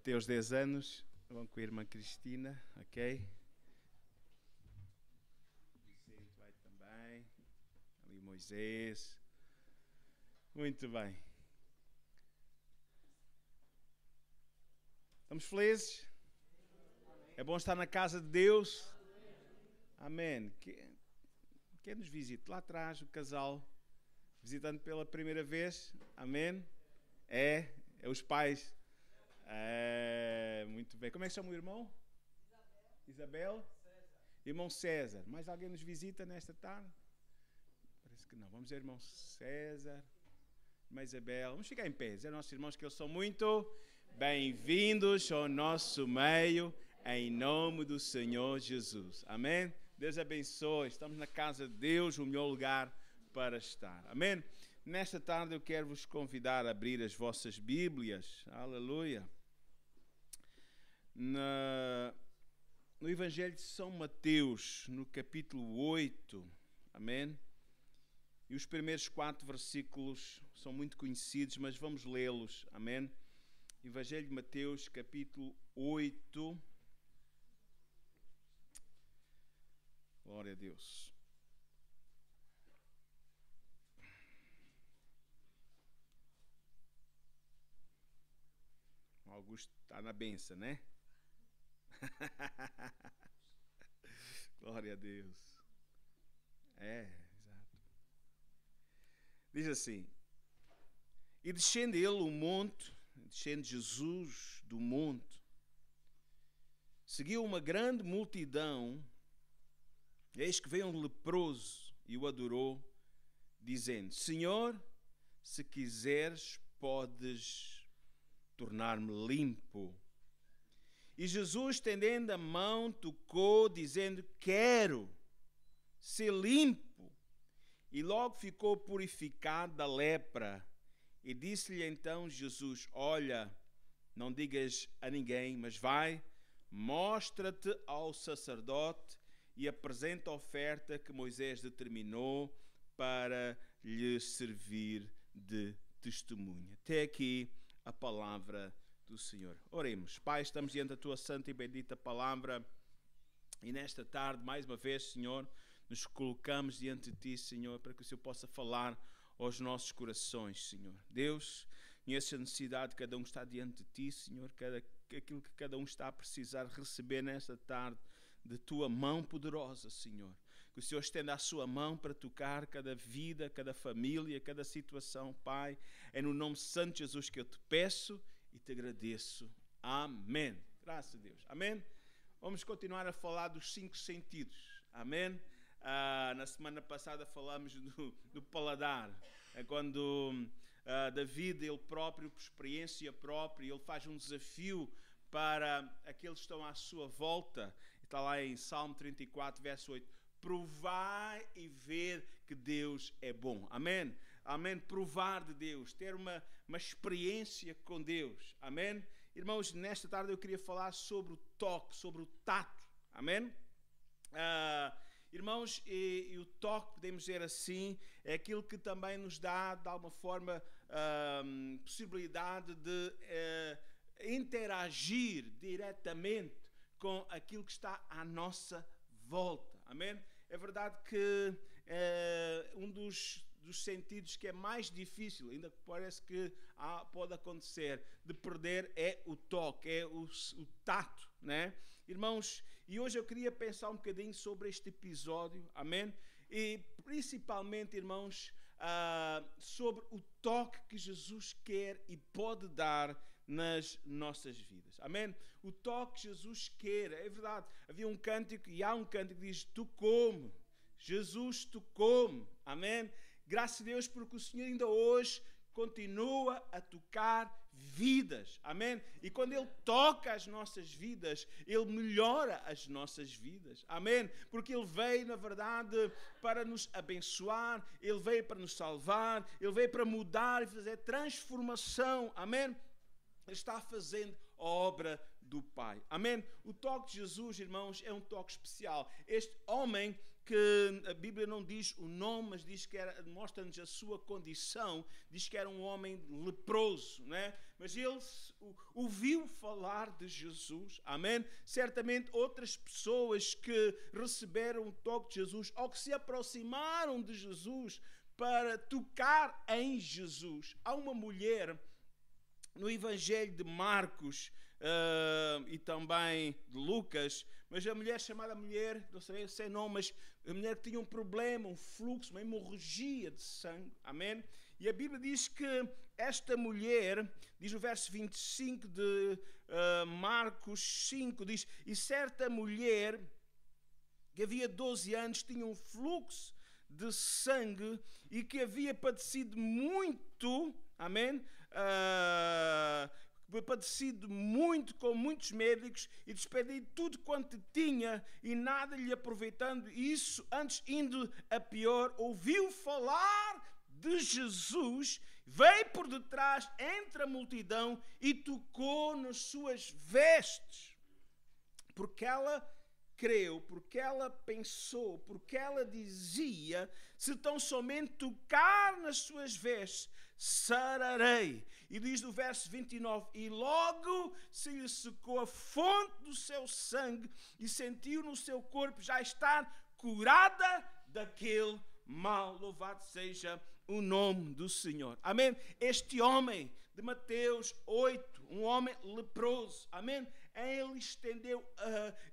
Mateus 10 anos, vão com a irmã Cristina, ok? Vicente vai também, ali Moisés, muito bem. Estamos felizes? É bom estar na casa de Deus? Amém. Quem nos visita? Lá atrás, o casal, visitando pela primeira vez, amém? É os pais. Muito bem. Como é que chama o irmão? Isabel? César. Irmão César. Mais alguém nos visita nesta tarde? Parece que não. Vamos ver, irmão César, irmã Isabel. Vamos ficar em pé. Dizer aos nossos irmãos que eles são muito bem-vindos ao nosso meio, em nome do Senhor Jesus. Amém? Deus abençoe. Estamos na casa de Deus, o melhor lugar para estar. Amém? Nesta tarde eu quero vos convidar a abrir as vossas Bíblias. Aleluia. No Evangelho de São Mateus, no capítulo 8. Amém? E os primeiros 4 versículos são muito conhecidos, mas vamos lê-los. Amém? Evangelho de Mateus, capítulo 8. Glória a Deus. O Augusto está na benção, né? Glória a Deus. Exato. Diz assim: E descende ele o monte, descende Jesus do monte, seguiu uma grande multidão. Eis que veio um leproso e o adorou, dizendo: Senhor, se quiseres, podes tornar-me limpo. E Jesus, estendendo a mão, tocou, dizendo: Quero ser limpo. E logo ficou purificado da lepra. E disse-lhe então Jesus: Olha, não digas a ninguém, mas vai, mostra-te ao sacerdote e apresenta a oferta que Moisés determinou para lhe servir de testemunha. Até aqui a palavra do Senhor. Oremos. Pai, estamos diante da Tua santa e bendita palavra e nesta tarde, mais uma vez, Senhor, nos colocamos diante de Ti, Senhor, para que o Senhor possa falar aos nossos corações, Senhor. Deus, conheces a necessidade de cada um que está diante de Ti, Senhor, aquilo que cada um está a precisar receber nesta tarde de Tua mão poderosa, Senhor. Que o Senhor estenda a Sua mão para tocar cada vida, cada família, cada situação, Pai. É no nome santo de Jesus que eu te peço e te agradeço. Amém. Graças a Deus. Amém. Vamos continuar a falar dos 5 sentidos. Amém. Na semana passada falamos do paladar. É quando David, ele próprio, por experiência própria, ele faz um desafio para aqueles que estão à sua volta. Está lá em Salmo 34, verso 8. Provai e ver que Deus é bom. Amém? Amém? Provar de Deus. Ter uma experiência com Deus. Amém? Irmãos, nesta tarde eu queria falar sobre o toque, sobre o tato. Amém? Irmãos, e o toque, podemos dizer assim, é aquilo que também nos dá, de alguma forma, possibilidade de interagir diretamente com aquilo que está à nossa volta. Amém? É verdade que um dos sentidos que é mais difícil, ainda que parece que pode acontecer, de perder é o toque, é o tato, né? Irmãos, e hoje eu queria pensar um bocadinho sobre este episódio, amém? E principalmente, irmãos, sobre o toque que Jesus quer e pode dar nas nossas vidas. Amém? O toque que Jesus quer. É verdade. Havia um cântico e há um cântico que diz: tocou-me. Jesus tocou-me. Amém? Graças a Deus porque o Senhor ainda hoje continua a tocar vidas. Amém? E quando Ele toca as nossas vidas, Ele melhora as nossas vidas. Amém? Porque Ele veio, na verdade, para nos abençoar. Ele veio para nos salvar. Ele veio para mudar e fazer transformação. Amém? Ele está fazendo a obra do Pai. Amém? O toque de Jesus, irmãos, é um toque especial. Este homem, que a Bíblia não diz o nome, mas diz que mostra-nos a sua condição, diz que era um homem leproso, né? Mas ele ouviu falar de Jesus, amém? Certamente outras pessoas que receberam o toque de Jesus, ou que se aproximaram de Jesus para tocar em Jesus. Há uma mulher no Evangelho de Marcos e também de Lucas, mas a mulher chamada mulher, não sei nome, mas a mulher que tinha um problema, um fluxo, uma hemorragia de sangue, amém? E a Bíblia diz que esta mulher, diz no verso 25 de Marcos 5, diz, e certa mulher que havia 12 anos tinha um fluxo de sangue e que havia padecido muito, amém? Padecido muito com muitos médicos e despedido tudo quanto tinha e nada lhe aproveitando isso, antes indo a pior, ouviu falar de Jesus, veio por detrás entre a multidão e tocou nas suas vestes, porque ela creu, porque ela pensou, porque ela dizia, se tão somente tocar nas suas vestes, sararei. E diz no verso 29, e logo se lhe secou a fonte do seu sangue e sentiu no seu corpo já estar curada daquele mal. Louvado seja o nome do Senhor. Amém? Este homem de Mateus 8, um homem leproso, amém? Ele estendeu,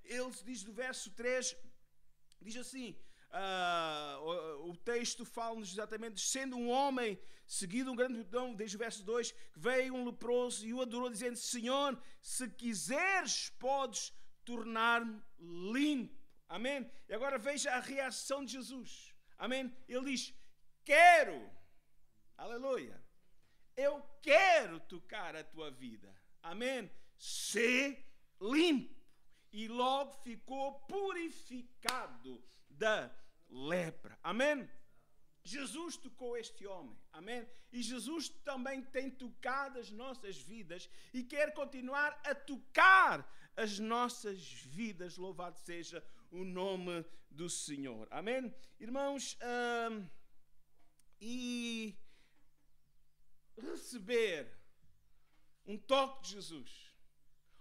ele diz no verso 3, diz assim, o texto fala-nos exatamente, sendo um homem seguido um grande multidão, desde o verso 2, que veio um leproso e o adorou, dizendo, Senhor, se quiseres, podes tornar-me limpo. Amém? E agora veja a reação de Jesus. Amém? Ele diz, quero, aleluia, eu quero tocar a tua vida. Amém? Ser limpo. E logo ficou purificado da lepra. Amém? Jesus tocou este homem. Amém? E Jesus também tem tocado as nossas vidas e quer continuar a tocar as nossas vidas. Louvado seja o nome do Senhor. Amém? Irmãos, e receber um toque de Jesus,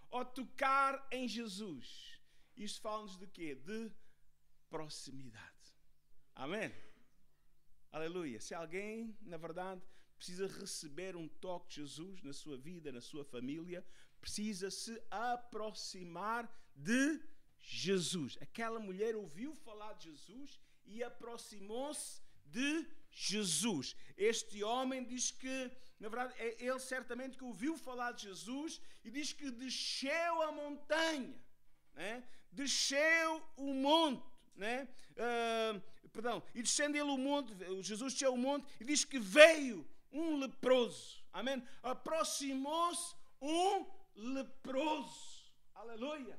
ou tocar em Jesus, isto fala-nos de quê? De proximidade. Amém? Aleluia. Se alguém, na verdade, precisa receber um toque de Jesus na sua vida, na sua família, precisa se aproximar de Jesus. Aquela mulher ouviu falar de Jesus e aproximou-se de Jesus. Este homem diz que, na verdade, ele certamente que ouviu falar de Jesus e diz que desceu a montanha, né? Desceu o monte, né? E descendo ele o monte, Jesus desceu o monte e diz que veio um leproso, amém? Aproximou-se um leproso, aleluia.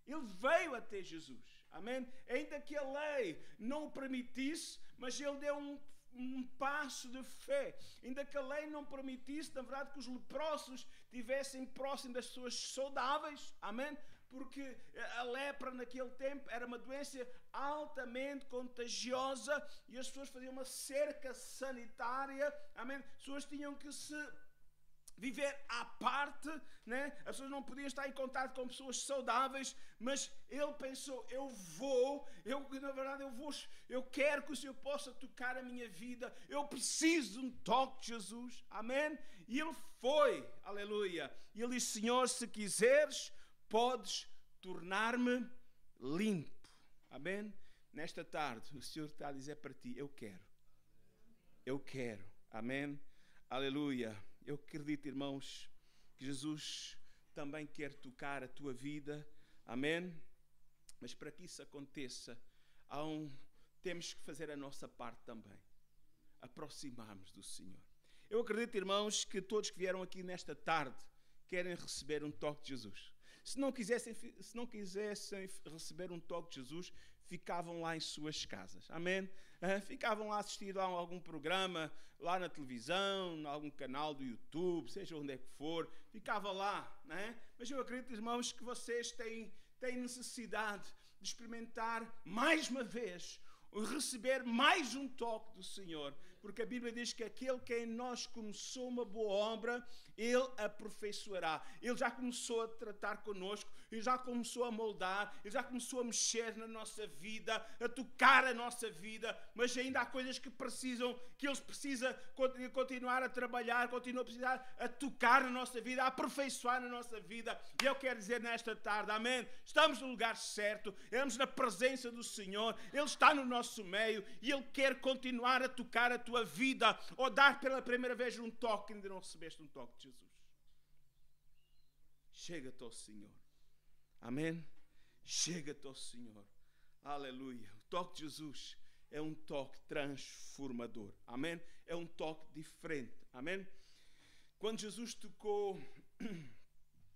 Ele veio até Jesus, amém? Ainda que a lei não o permitisse, mas ele deu um passo de fé. Ainda que a lei não permitisse, na verdade, que os leprosos estivessem próximos das pessoas saudáveis, amém? Porque a lepra naquele tempo era uma doença altamente contagiosa e as pessoas faziam uma cerca sanitária, amém? As pessoas tinham que se viver à parte, né? As pessoas não podiam estar em contato com pessoas saudáveis, mas ele pensou, eu quero que o Senhor possa tocar a minha vida, eu preciso de um toque de Jesus, amém? E ele foi, aleluia, e ele disse, Senhor, se quiseres, podes tornar-me limpo, amém? Nesta tarde, o Senhor está a dizer para ti, eu quero, amém? Aleluia. Eu acredito, irmãos, que Jesus também quer tocar a tua vida, amém? Mas para que isso aconteça, temos que fazer a nossa parte também, aproximarmos do Senhor. Eu acredito, irmãos, que todos que vieram aqui nesta tarde querem receber um toque de Jesus. Se não quisessem receber um toque de Jesus, ficavam lá em suas casas. Amém? Ficavam lá a assistir a algum programa, lá na televisão, em algum canal do YouTube, seja onde é que for. Ficava lá, né? Mas eu acredito, irmãos, que vocês têm necessidade de experimentar mais uma vez, receber mais um toque do Senhor, porque a Bíblia diz que aquele que em nós começou uma boa obra, Ele aperfeiçoará. Ele já começou a tratar connosco, Ele já começou a moldar, Ele já começou a mexer na nossa vida, a tocar a nossa vida, mas ainda há coisas que Ele precisa continuar a trabalhar, continua a precisar a tocar na nossa vida, a aperfeiçoar na nossa vida. E eu quero dizer nesta tarde, amém, estamos no lugar certo, estamos na presença do Senhor, Ele está no nosso meio e Ele quer continuar a tocar a tua vida, ou dar pela primeira vez um toque, ainda não recebeste um toque de Jesus. Chega-te ao Senhor. Amém? Chega-te ao Senhor. Aleluia. O toque de Jesus é um toque transformador. Amém? É um toque diferente. Amém? Quando Jesus tocou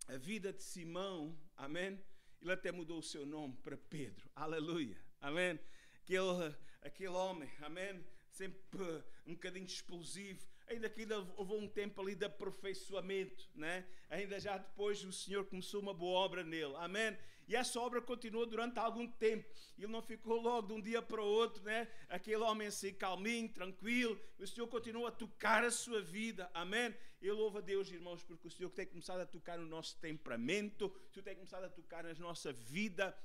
a vida de Simão, amém? Ele até mudou o seu nome para Pedro. Aleluia. Amém? Aquele homem, amém? Sempre um bocadinho explosivo, ainda que houve um tempo ali de aperfeiçoamento, né? Ainda já depois o Senhor começou uma boa obra nele, amém? E essa obra continuou durante algum tempo, ele não ficou logo de um dia para o outro, né? Aquele homem assim calminho, tranquilo, o Senhor continuou a tocar a sua vida, amém? Eu louvo a Deus, irmãos, porque o Senhor tem começado a tocar no nosso temperamento, o Senhor tem começado a tocar na nossa vida.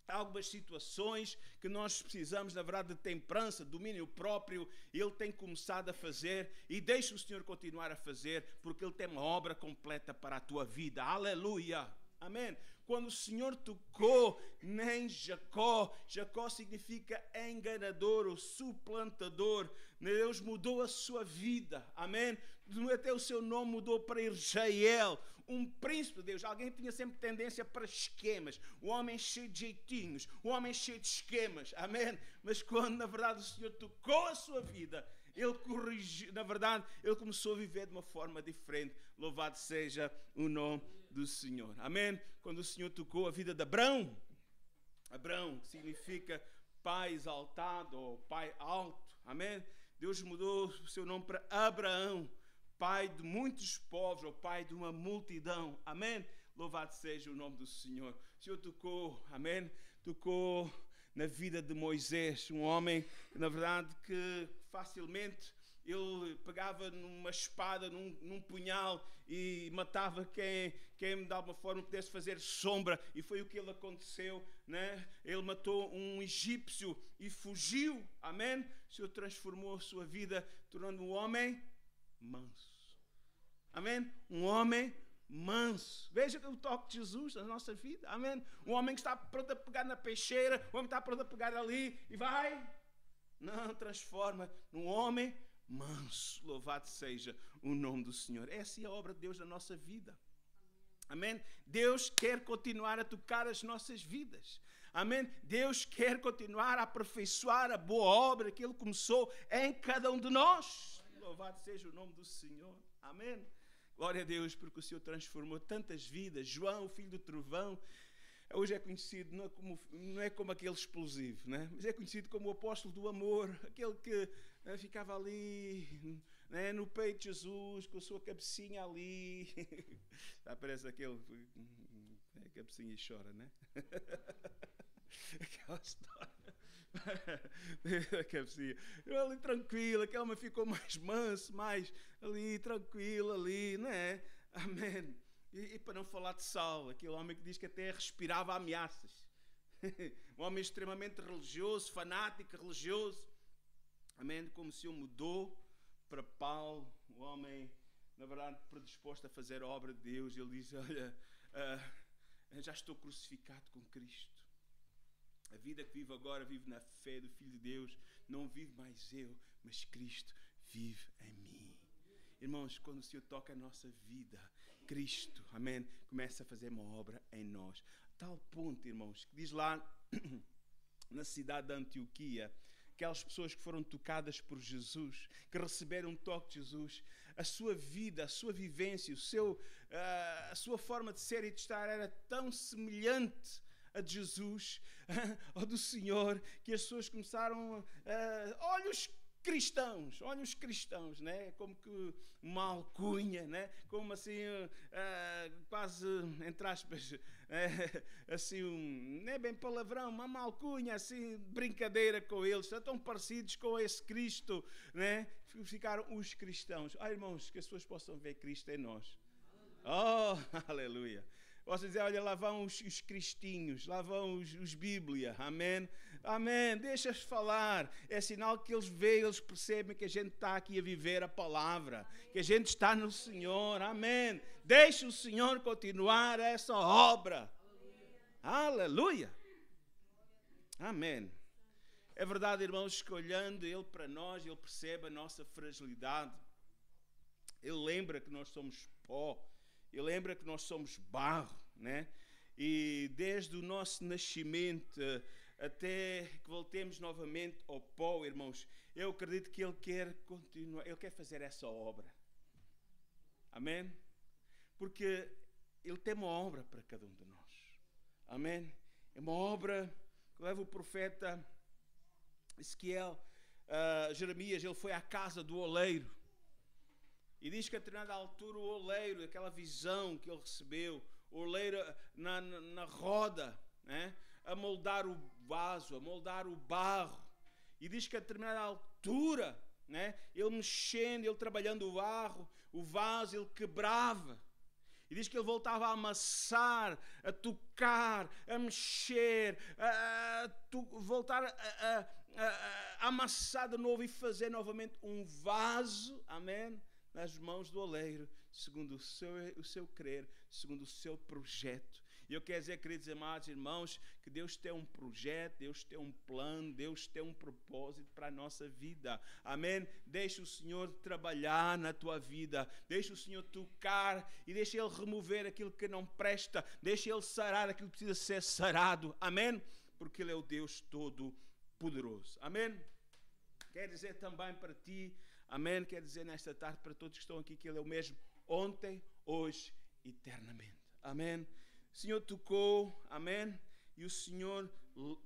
Há algumas situações que nós precisamos, na verdade, de temperança, domínio próprio. Ele tem começado a fazer e deixa o Senhor continuar a fazer, porque Ele tem uma obra completa para a tua vida. Aleluia! Amém? Quando o Senhor tocou em Jacó, Jacó significa enganador ou suplantador. Deus mudou a sua vida. Amém? Até o seu nome mudou para Israel. Um príncipe de Deus, alguém que tinha sempre tendência para esquemas, um homem cheio de jeitinhos, um homem cheio de esquemas, amém? Mas quando na verdade o Senhor tocou a sua vida, Ele corrigiu, na verdade Ele começou a viver de uma forma diferente. Louvado seja o nome do Senhor, amém? Quando o Senhor tocou a vida de Abrão, Abrão significa pai exaltado ou pai alto, amém? Deus mudou o seu nome para Abraão, pai de muitos povos, ou pai de uma multidão, amém? Louvado seja o nome do Senhor. O Senhor tocou, amém? Tocou na vida de Moisés, um homem, na verdade, que facilmente ele pegava numa espada, num punhal e matava quem de alguma forma pudesse fazer sombra, e foi o que ele aconteceu, né? Ele matou um egípcio e fugiu, amém? O Senhor transformou a sua vida, tornando um homem manso. Amém? Um homem manso. Veja o toque de Jesus na nossa vida. Amém? Um homem que está pronto a pegar na peixeira, um homem que está pronto a pegar ali e vai. Não, transforma num homem manso. Louvado seja o nome do Senhor. Essa é a obra de Deus na nossa vida. Amém? Deus quer continuar a tocar as nossas vidas. Amém? Deus quer continuar a aperfeiçoar a boa obra que Ele começou em cada um de nós. Louvado seja o nome do Senhor. Amém? Glória a Deus, porque o Senhor transformou tantas vidas. João, o filho do trovão, hoje é conhecido não é como aquele explosivo, né? Mas é conhecido como o apóstolo do amor, aquele que ficava ali, né, no peito de Jesus, com a sua cabecinha ali. Parece aquele cabecinha e chora, né? Aquela história. A cabecinha. Eu ali tranquilo, aquele homem ficou mais manso, mais ali, tranquilo, ali, não é? Amém. E para não falar de Saulo, aquele homem que diz que até respirava ameaças. Um homem extremamente religioso, fanático, religioso. Amém. Como o Senhor mudou para Paulo, um homem, na verdade, predisposto a fazer a obra de Deus. Ele diz: olha, já estou crucificado com Cristo. A vida que vivo agora, vivo na fé do Filho de Deus. Não vivo mais eu, mas Cristo vive em mim. Irmãos, quando o Senhor toca a nossa vida, Cristo, amém, começa a fazer uma obra em nós. A tal ponto, irmãos, que diz lá na cidade de Antioquia, aquelas pessoas que foram tocadas por Jesus, que receberam um toque de Jesus, a sua vida, a sua vivência, a sua forma de ser e de estar era tão semelhante a de Jesus, ou do Senhor, que as pessoas começaram olha os cristãos, né? Como que uma alcunha, né? Como assim, quase, entre aspas, assim, não é bem palavrão, uma alcunha, assim, brincadeira com eles, estão tão parecidos com esse Cristo, né? Ficaram os cristãos. Irmãos, que as pessoas possam ver Cristo em nós. Oh, aleluia. Posso dizer, olha, lá vão os cristinhos, lá vão os Bíblia, amém? Amém, deixa-os falar, é sinal que eles veem, eles percebem que a gente está aqui a viver a palavra, que a gente está no Senhor, amém? Deixa o Senhor continuar essa obra, aleluia, amém. É verdade, irmãos, que olhando Ele para nós, Ele percebe a nossa fragilidade, Ele lembra que nós somos pó, Ele lembra que nós somos barro, né? E desde o nosso nascimento até que voltemos novamente ao pó, irmãos, eu acredito que Ele quer continuar, Ele quer fazer essa obra. Amém? Porque Ele tem uma obra para cada um de nós. Amém? É uma obra que leva o profeta Ezequiel, Jeremias, ele foi à casa do oleiro. E diz que a determinada altura o oleiro, aquela visão que ele recebeu, o oleiro na roda, né, a moldar o vaso, a moldar o barro. E diz que a determinada altura, né, ele mexendo, ele trabalhando o barro, o vaso, ele quebrava. E diz que ele voltava a amassar, a tocar, a mexer, voltar a amassar de novo e fazer novamente um vaso, amém? Nas mãos do oleiro, segundo o seu querer, segundo o seu projeto. E eu quero dizer, queridos amados irmãos, que Deus tem um projeto, Deus tem um plano, Deus tem um propósito para a nossa vida. Amém? Deixa o Senhor trabalhar na tua vida, deixa o Senhor tocar e deixa Ele remover aquilo que não presta, deixa Ele sarar aquilo que precisa ser sarado. Amém? Porque Ele é o Deus Todo-Poderoso. Amém? Quer dizer também para ti, amém? Quer dizer nesta tarde para todos que estão aqui que Ele é o mesmo ontem, hoje, eternamente. Amém? O Senhor tocou, amém? E o Senhor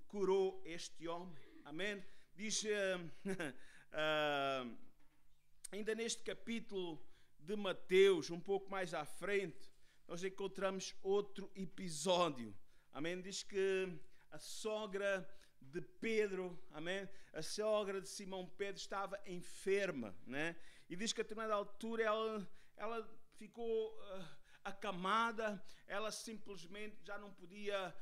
curou este homem, amém? Diz, ainda neste capítulo de Mateus, um pouco mais à frente, nós encontramos outro episódio, amém? Diz que a sogra de Pedro, amém? A sogra de Simão Pedro estava enferma, né? E diz que a determinada altura ela ficou acamada, ela simplesmente já não podia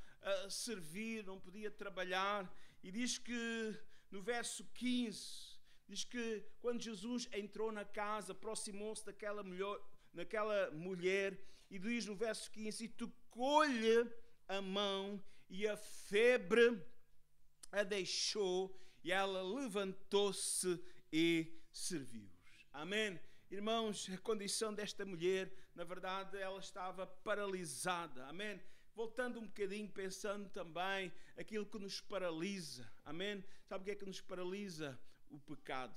servir, não podia trabalhar. E diz que no verso 15, diz que quando Jesus entrou na casa, aproximou-se daquela mulher, e diz no verso 15, e tocou-lhe a mão, e a febre a deixou, e ela levantou-se e serviu-os. Amém? Irmãos, a condição desta mulher, na verdade, ela estava paralisada. Amém? Voltando um bocadinho, pensando também aquilo que nos paralisa. Amém? Sabe o que é que nos paralisa? O pecado.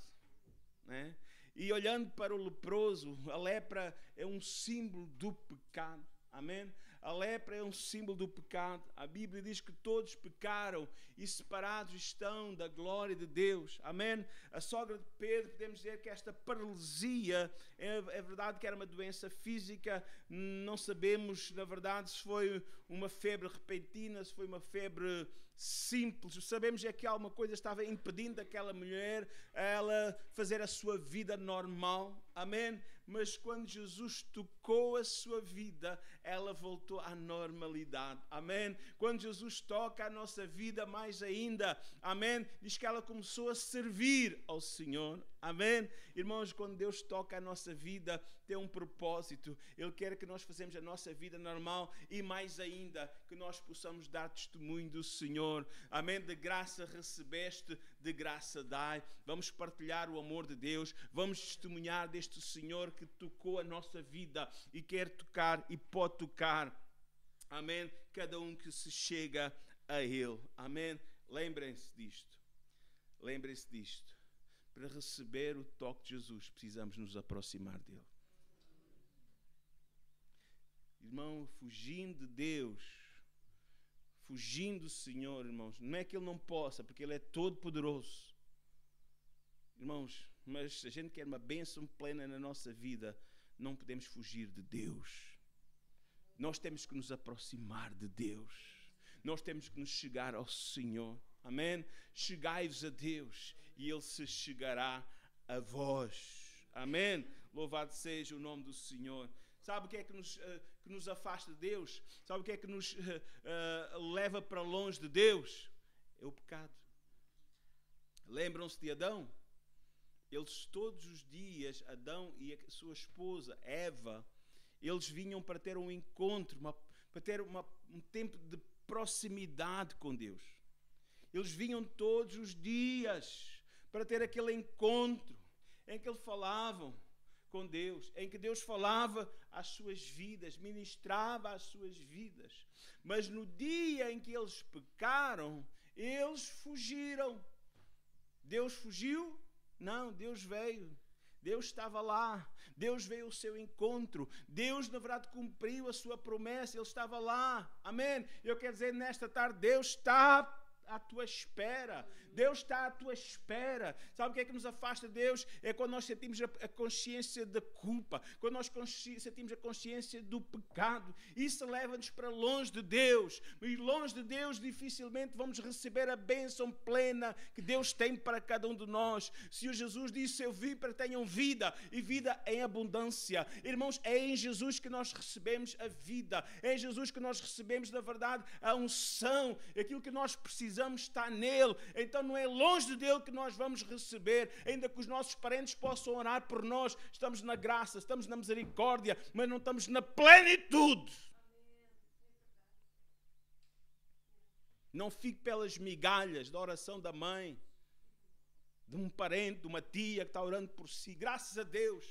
Né? E olhando para o leproso, a lepra é um símbolo do pecado. Amém? A lepra é um símbolo do pecado. A Bíblia diz que todos pecaram e separados estão da glória de Deus. Amém? A sogra de Pedro, podemos dizer que esta paralisia, é verdade que era uma doença física, não sabemos, na verdade, se foi uma febre repentina, se foi uma febre simples. Sabemos é que alguma coisa estava impedindo aquela mulher a ela fazer a sua vida normal. Amém? Mas quando Jesus tocou a sua vida, ela voltou à normalidade. Amém? Quando Jesus toca a nossa vida mais ainda, amém? Diz que ela começou a servir ao Senhor. Amém? Irmãos, quando Deus toca a nossa vida, tem um propósito. Ele quer que nós façamos a nossa vida normal e mais ainda, que nós possamos dar testemunho do Senhor. Amém? De graça recebeste, de graça dai. Vamos partilhar o amor de Deus. Vamos testemunhar deste Senhor que tocou a nossa vida e quer tocar e pode tocar. Amém? Cada um que se chega a Ele. Amém? Lembrem-se disto. Lembrem-se disto. Para receber o toque de Jesus, precisamos nos aproximar dele. Irmão, fugindo de Deus, fugindo do Senhor, irmãos. Não é que Ele não possa, porque Ele é todo poderoso. Irmãos, mas se a gente quer uma bênção plena na nossa vida, não podemos fugir de Deus. Nós temos que nos aproximar de Deus. Nós temos que nos chegar ao Senhor. Amém? Chegai-vos a Deus e Ele se chegará a vós. Amém? Louvado seja o nome do Senhor. Sabe o que é que nos afasta de Deus? Sabe o que é que nos leva para longe de Deus? É o pecado. Lembram-se de Adão? Eles todos os dias, Adão e a sua esposa, Eva, eles vinham para ter um encontro, para ter um tempo de proximidade com Deus. Eles vinham todos os dias para ter aquele encontro em que eles falavam com Deus, em que Deus falava às suas vidas, ministrava às suas vidas. Mas no dia em que eles pecaram, eles fugiram. Deus fugiu? Não, Deus veio. Deus estava lá. Deus veio ao seu encontro. Deus, na verdade, cumpriu a sua promessa. Ele estava lá. Amém? Eu quero dizer, nesta tarde, Deus está à tua espera. Deus está à tua espera. Sabe o que é que nos afasta de Deus? É quando nós sentimos a consciência da culpa, quando nós sentimos a consciência do pecado. Isso leva-nos para longe de Deus. E longe de Deus dificilmente vamos receber a bênção plena que Deus tem para cada um de nós. Se o Jesus disse, eu vim para que tenham vida e vida em abundância. Irmãos, é em Jesus que nós recebemos a vida. É em Jesus que nós recebemos, na verdade, a unção. Aquilo que nós precisamos está nele. Então não é longe de Deus que nós vamos receber, ainda que os nossos parentes possam orar por nós. Estamos na graça, estamos na misericórdia, mas não estamos na plenitude. Não fique pelas migalhas da oração da mãe, de um parente, de uma tia que está orando por si. Graças a Deus,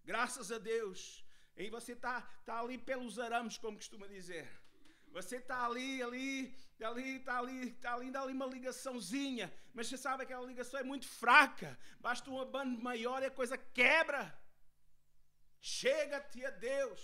graças a Deus. E você está ali pelos arames, como costuma dizer. Você está ali, está ainda ali uma ligaçãozinha, mas você sabe que aquela ligação é muito fraca. Basta um abano maior e a coisa quebra. Chega-te a Deus.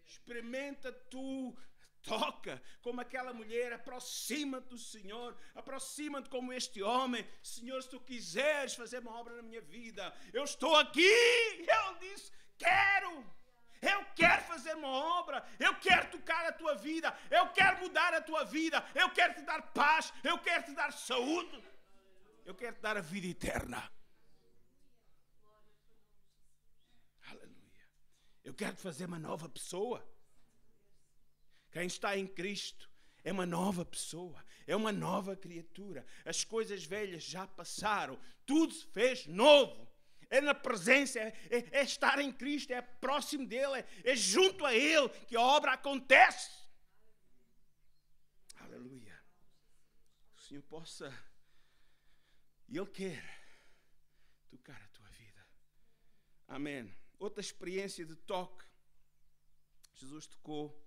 Experimenta tu, toca como aquela mulher, aproxima-te do Senhor, aproxima-te como este homem. Senhor, se tu quiseres fazer uma obra na minha vida, eu estou aqui. Ele disse, quero. Eu quero fazer uma obra, eu quero tocar a tua vida, eu quero mudar a tua vida, eu quero te dar paz, eu quero te dar saúde, eu quero te dar a vida eterna. Aleluia. Eu quero te fazer uma nova pessoa. Quem está em Cristo é uma nova pessoa, é uma nova criatura. As coisas velhas já passaram, tudo se fez novo. É na presença, é estar em Cristo, é próximo dele, é junto a Ele que a obra acontece. Aleluia. O Senhor possa, e Ele quer tocar a tua vida. Amém. Outra experiência de toque. Jesus tocou,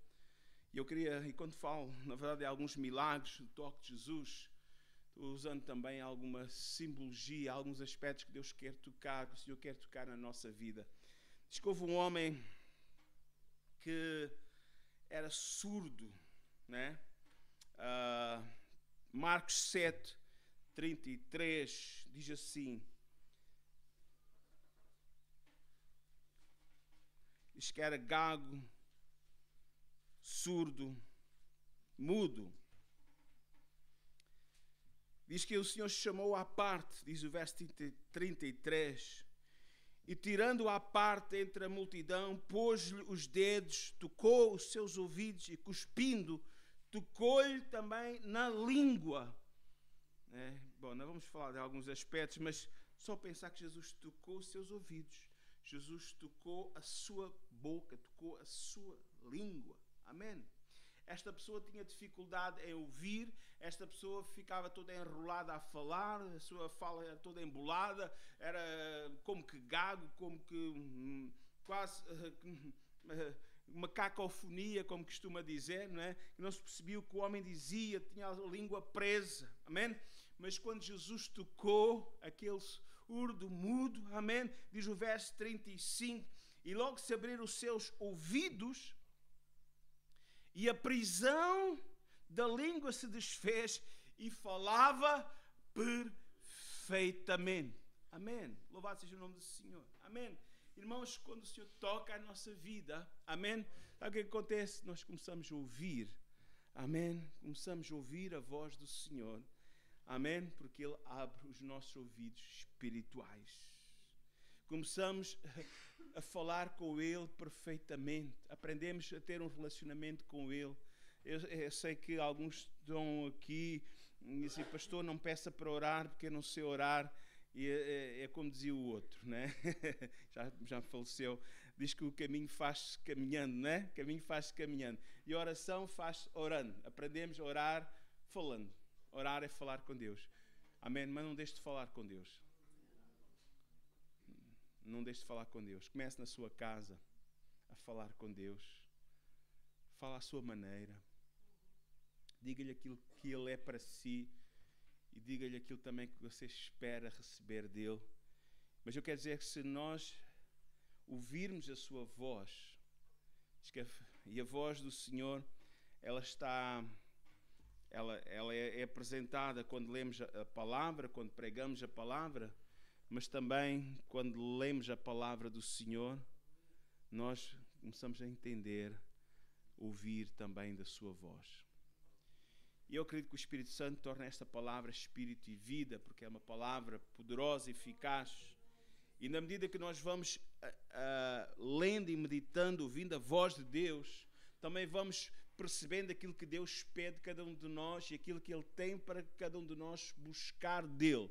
e eu queria, e quando falo, na verdade, de alguns milagres do toque de Jesus, estou usando também alguma simbologia, alguns aspectos que Deus quer tocar, que o Senhor quer tocar na nossa vida. Diz que houve um homem que era surdo, né? Marcos 7, 33, diz assim. Diz que era gago, surdo, mudo. Diz que o Senhor chamou à parte, diz o verso 33, e tirando-o à parte entre a multidão, pôs-lhe os dedos, tocou os seus ouvidos e cuspindo, tocou-lhe também na língua. Bom, não vamos falar de alguns aspectos, mas só pensar que Jesus tocou os seus ouvidos, Jesus tocou a sua boca, tocou a sua língua. Amém? Esta pessoa tinha dificuldade em ouvir, esta pessoa ficava toda enrolada a falar, a sua fala era toda embolada, era como que gago, como que quase uma cacofonia, como costuma dizer, não é? Não se percebia o que o homem dizia, tinha a língua presa, amém? Mas quando Jesus tocou aquele surdo, mudo, amém? Diz o verso 35, e logo se abriram os seus ouvidos, e a prisão da língua se desfez e falava perfeitamente. Amém. Louvado seja o nome do Senhor. Amém. Irmãos, quando o Senhor toca a nossa vida, amém, sabe o que acontece? Nós começamos a ouvir, amém, começamos a ouvir a voz do Senhor, amém, porque Ele abre os nossos ouvidos espirituais. Começamos a falar com Ele perfeitamente, aprendemos a ter um relacionamento com Ele. Eu sei que alguns estão aqui e dizem, pastor, não peça para orar porque eu não sei orar. E é como dizia o outro, né? já faleceu. Diz que o caminho faz caminhando, né? O caminho faz caminhando. E a oração faz orando. Aprendemos a orar falando. Orar é falar com Deus. Amém? Mas não deixe de falar com Deus. Não deixe de falar com Deus. Comece na sua casa a falar com Deus. Fala à sua maneira. Diga-lhe aquilo que Ele é para si. E diga-lhe aquilo também que você espera receber dele. Mas eu quero dizer que se nós ouvirmos a sua voz, e a voz do Senhor, ela é apresentada quando lemos a palavra, quando pregamos a palavra, mas também quando lemos a palavra do Senhor, nós começamos a entender, ouvir também da sua voz. E eu acredito que o Espírito Santo torna esta palavra espírito e vida, porque é uma palavra poderosa e eficaz. E na medida que nós vamos lendo e meditando, ouvindo a voz de Deus, também vamos percebendo aquilo que Deus pede de cada um de nós e aquilo que Ele tem para cada um de nós buscar dele.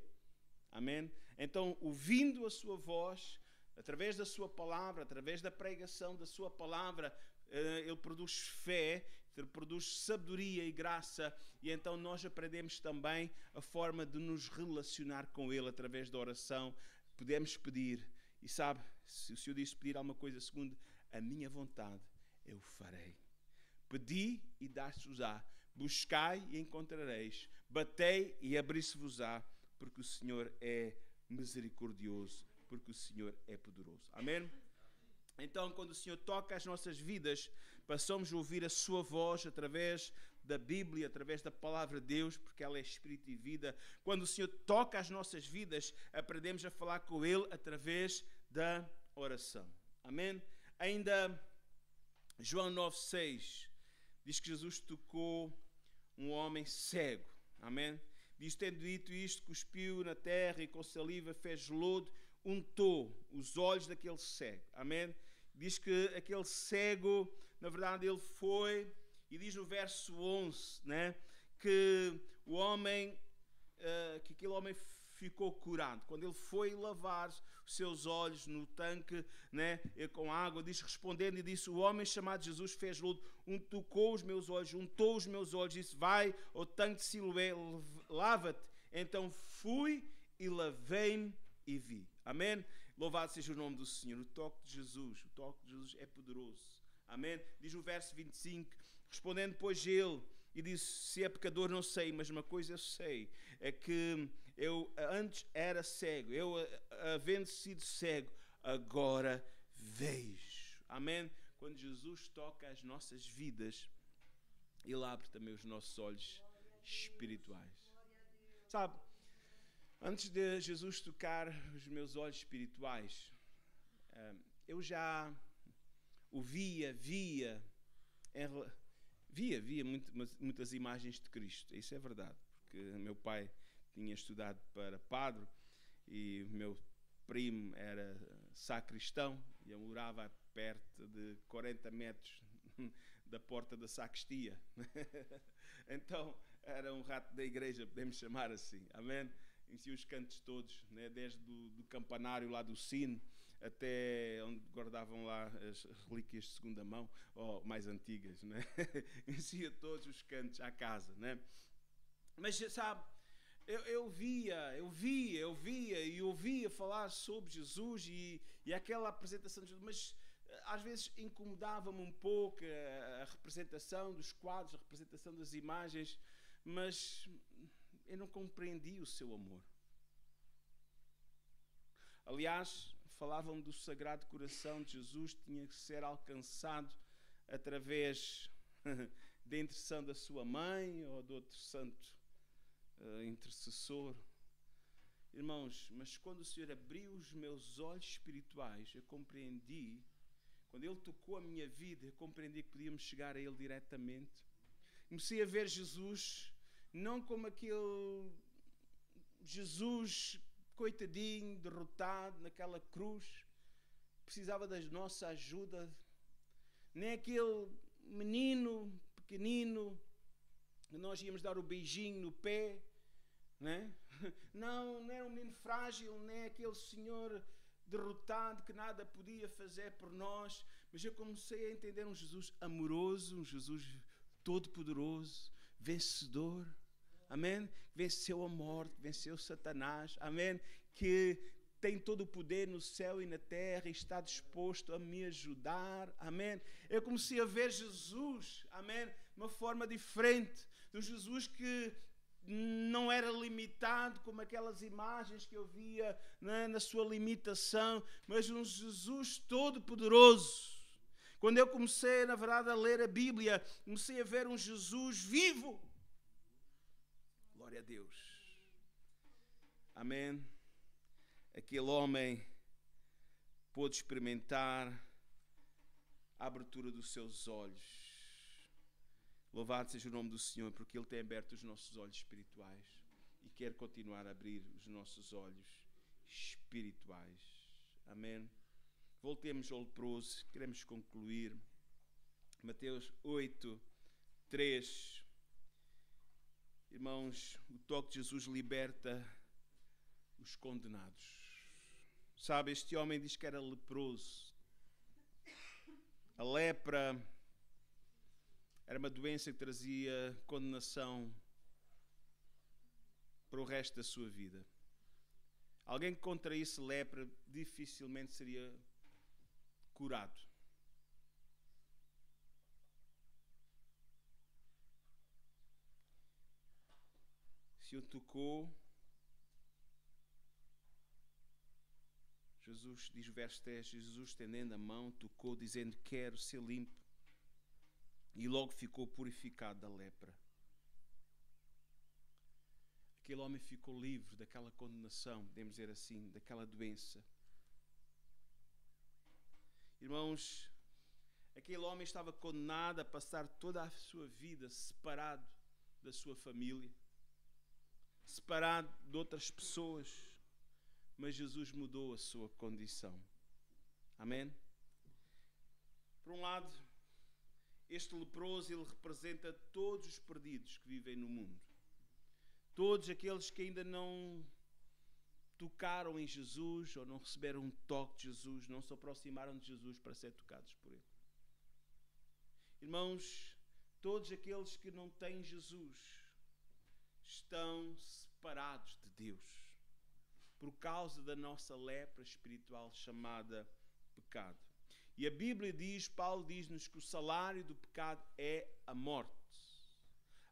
Amém? Então, ouvindo a sua voz, através da sua palavra, através da pregação da sua palavra, Ele produz fé, Ele produz sabedoria e graça, e então nós aprendemos também a forma de nos relacionar com Ele através da oração. Podemos pedir, e sabe, se o Senhor disse pedir alguma coisa segundo a minha vontade, eu farei. Pedi e dar-se-vos-á, buscai e encontrareis, batei e abrir-se-vos-á, porque o Senhor é misericordioso, porque o Senhor é poderoso. Amém? Então, quando o Senhor toca as nossas vidas, passamos a ouvir a sua voz através da Bíblia, através da palavra de Deus, porque ela é espírito e vida. Quando o Senhor toca as nossas vidas, aprendemos a falar com Ele através da oração. Amém? Ainda João 9,6 diz que Jesus tocou um homem cego. Amém? Diz, tendo dito isto, cuspiu na terra e com saliva fez lodo, untou os olhos daquele cego. Amém? Diz que aquele cego, na verdade, ele foi, e diz no verso 11, né, que o homem, que aquele homem ficou curado. Quando ele foi lavar os seus olhos no tanque, né, com água, diz, respondendo, e disse, o homem chamado Jesus fez lodo, tocou os meus olhos, untou os meus olhos, disse, vai ao tanque de Siloé, lava-te. Então fui e lavei-me e vi. Amém? Louvado seja o nome do Senhor. O toque de Jesus é poderoso. Amém? Diz o verso 25, respondendo depois ele, e disse, se é pecador não sei, mas uma coisa eu sei, é que eu antes era cego, eu havendo sido cego, agora vejo. Amém? Quando Jesus toca as nossas vidas, Ele abre também os nossos olhos espirituais. Sabe, antes de Jesus tocar os meus olhos espirituais, eu já via muitas imagens de Cristo. Isso é verdade, porque meu pai tinha estudado para padre e o meu primo era sacristão e eu morava perto de 40 metros da porta da sacristia. Então era um rato da igreja, podemos chamar assim. Amém? Conhecia os cantos todos, né? Desde do campanário lá do sino até onde guardavam lá as relíquias de segunda mão, ou mais antigas, né? Conhecia todos os cantos à casa, né? Mas sabe, eu via e ouvia falar sobre Jesus e aquela apresentação de Jesus, mas às vezes incomodava-me um pouco a representação dos quadros, a representação das imagens, mas eu não compreendi o seu amor. Aliás, falavam do Sagrado Coração de Jesus, tinha que ser alcançado através da intercessão da sua mãe ou de outro santo intercessor. Irmãos, mas quando o Senhor abriu os meus olhos espirituais, eu compreendi, quando Ele tocou a minha vida, eu compreendi que podíamos chegar a Ele diretamente. Comecei a ver Jesus, não como aquele Jesus coitadinho, derrotado naquela cruz, precisava da nossa ajuda, nem aquele menino pequenino, que nós íamos dar o beijinho no pé, né? Não era um menino frágil, nem aquele senhor derrotado que nada podia fazer por nós, mas eu comecei a entender um Jesus amoroso, um Jesus todo-poderoso, vencedor, amém? Venceu a morte, venceu Satanás, amém? Que tem todo o poder no céu e na terra e está disposto a me ajudar, amém? Eu comecei a ver Jesus, amém? De uma forma diferente, um Jesus que não era limitado como aquelas imagens que eu via, né, na sua limitação, mas um Jesus todo-poderoso. Quando eu comecei, na verdade, a ler a Bíblia, comecei a ver um Jesus vivo. Glória a Deus. Amém. Aquele homem pôde experimentar a abertura dos seus olhos. Louvado seja o nome do Senhor, porque Ele tem aberto os nossos olhos espirituais e quer continuar a abrir os nossos olhos espirituais. Amém. Voltemos ao leproso, queremos concluir. Mateus 8, 3. Irmãos, o toque de Jesus liberta os condenados. Sabe, este homem diz que era leproso. A lepra era uma doença que trazia condenação para o resto da sua vida. Alguém que contraísse lepra dificilmente seria curado. Se o tocou, Jesus, diz o verso 10, Jesus estendendo a mão, tocou, dizendo: quero ser limpo. E logo ficou purificado da lepra. Aquele homem ficou livre daquela condenação, podemos dizer assim, daquela doença. Irmãos, aquele homem estava condenado a passar toda a sua vida separado da sua família, separado de outras pessoas, mas Jesus mudou a sua condição. Amém? Por um lado, este leproso, ele representa todos os perdidos que vivem no mundo. Todos aqueles que ainda não tocaram em Jesus ou não receberam um toque de Jesus, não se aproximaram de Jesus para ser tocados por Ele. Irmãos, todos aqueles que não têm Jesus estão separados de Deus por causa da nossa lepra espiritual chamada pecado. E a Bíblia diz, Paulo diz-nos que o salário do pecado é a morte.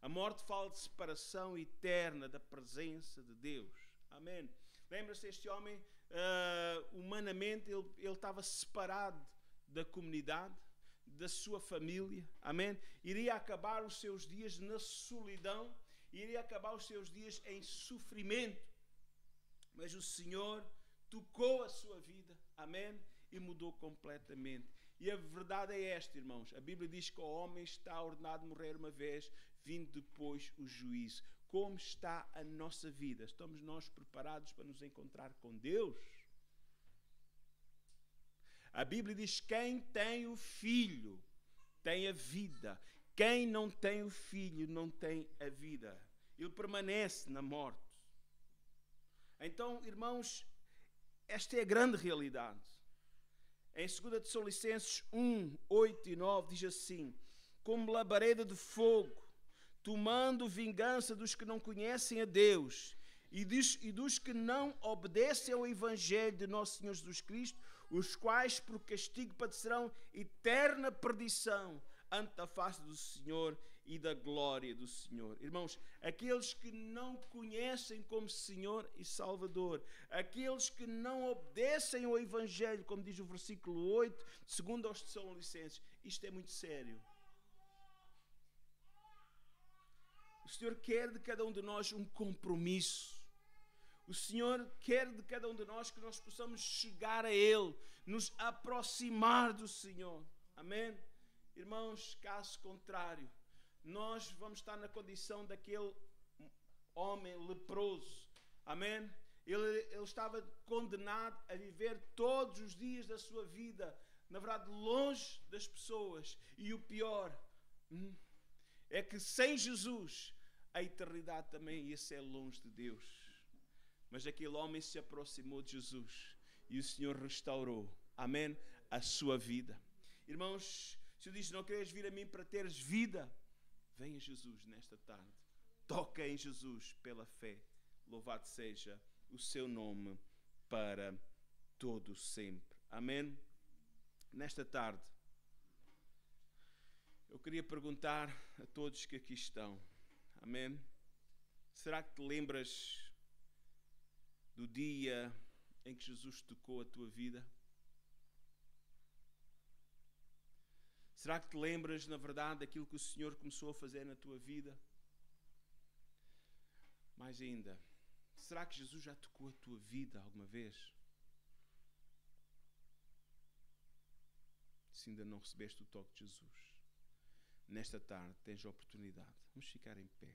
A morte fala de separação eterna da presença de Deus. Amém. Lembra-se, este homem, humanamente, ele estava separado da comunidade, da sua família. Amém. Iria acabar os seus dias na solidão, iria acabar os seus dias em sofrimento. Mas o Senhor tocou a sua vida. Amém. E mudou completamente. E a verdade é esta, irmãos. A Bíblia diz que o homem está ordenado a morrer uma vez, vindo depois o juízo. Como está a nossa vida? Estamos nós preparados para nos encontrar com Deus? A Bíblia diz: quem tem o Filho tem a vida. Quem não tem o Filho não tem a vida. Ele permanece na morte. Então, irmãos, esta é a grande realidade. Em 2 Tessalonicenses 1, 8 e 9 diz assim: como labareda de fogo, tomando vingança dos que não conhecem a Deus e dos que não obedecem ao Evangelho de nosso Senhor Jesus Cristo, os quais por castigo padecerão eterna perdição ante a face do Senhor e da glória do Senhor. Irmãos, aqueles que não conhecem como Senhor e Salvador, aqueles que não obedecem ao Evangelho, como diz o versículo 8, segundo aos Tessalonicenses, isto é muito sério. Senhor quer de cada um de nós um compromisso. O Senhor quer de cada um de nós que nós possamos chegar a Ele, nos aproximar do Senhor. Amém? Irmãos, caso contrário, nós vamos estar na condição daquele homem leproso. Amém? Ele estava condenado a viver todos os dias da sua vida, na verdade, longe das pessoas. E o pior é que sem Jesus, a eternidade também ia ser longe de Deus. Mas aquele homem se aproximou de Jesus e o Senhor restaurou, amém, a sua vida. Irmãos, se eu disse, não queres vir a mim para teres vida, venha a Jesus nesta tarde. Toca em Jesus pela fé. Louvado seja o seu nome para todo sempre. Amém? Nesta tarde, eu queria perguntar a todos que aqui estão. Amém? Será que te lembras do dia em que Jesus tocou a tua vida? Será que te lembras, na verdade, daquilo que o Senhor começou a fazer na tua vida? Mais ainda, será que Jesus já tocou a tua vida alguma vez? Se ainda não recebeste o toque de Jesus, nesta tarde tens a oportunidade. Vamos ficar em pé.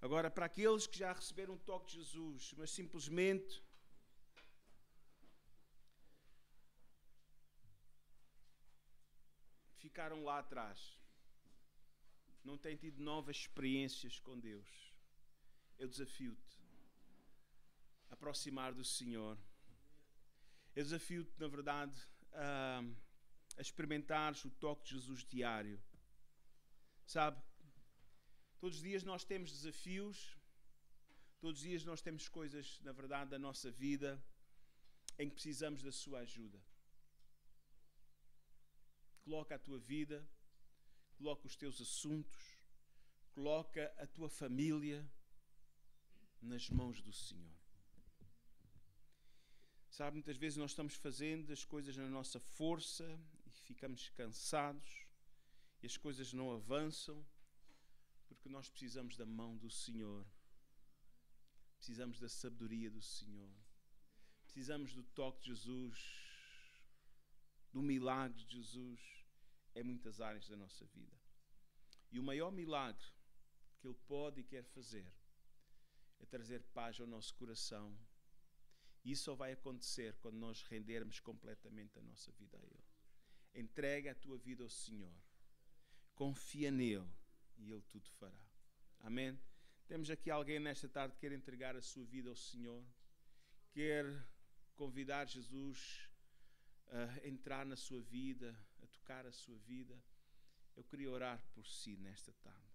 Agora, para aqueles que já receberam o toque de Jesus, mas simplesmente ficaram lá atrás, não têm tido novas experiências com Deus, eu desafio-te a aproximar do Senhor. Eu desafio-te, na verdade, a experimentares o toque de Jesus diário. Sabe, todos os dias nós temos desafios, todos os dias nós temos coisas, na verdade, da nossa vida em que precisamos da sua ajuda. Coloca a tua vida, coloca os teus assuntos, coloca a tua família nas mãos do Senhor. Sabe, muitas vezes nós estamos fazendo as coisas na nossa força e ficamos cansados e as coisas não avançam porque nós precisamos da mão do Senhor. Precisamos da sabedoria do Senhor. Precisamos do toque de Jesus, do milagre de Jesus em muitas áreas da nossa vida. E o maior milagre que Ele pode e quer fazer é trazer paz ao nosso coração. E isso só vai acontecer quando nós rendermos completamente a nossa vida a Ele. Entrega a tua vida ao Senhor. Confia nele e Ele tudo fará. Amém? Temos aqui alguém nesta tarde que quer entregar a sua vida ao Senhor, quer convidar Jesus a entrar na sua vida, a tocar a sua vida. Eu queria orar por si nesta tarde.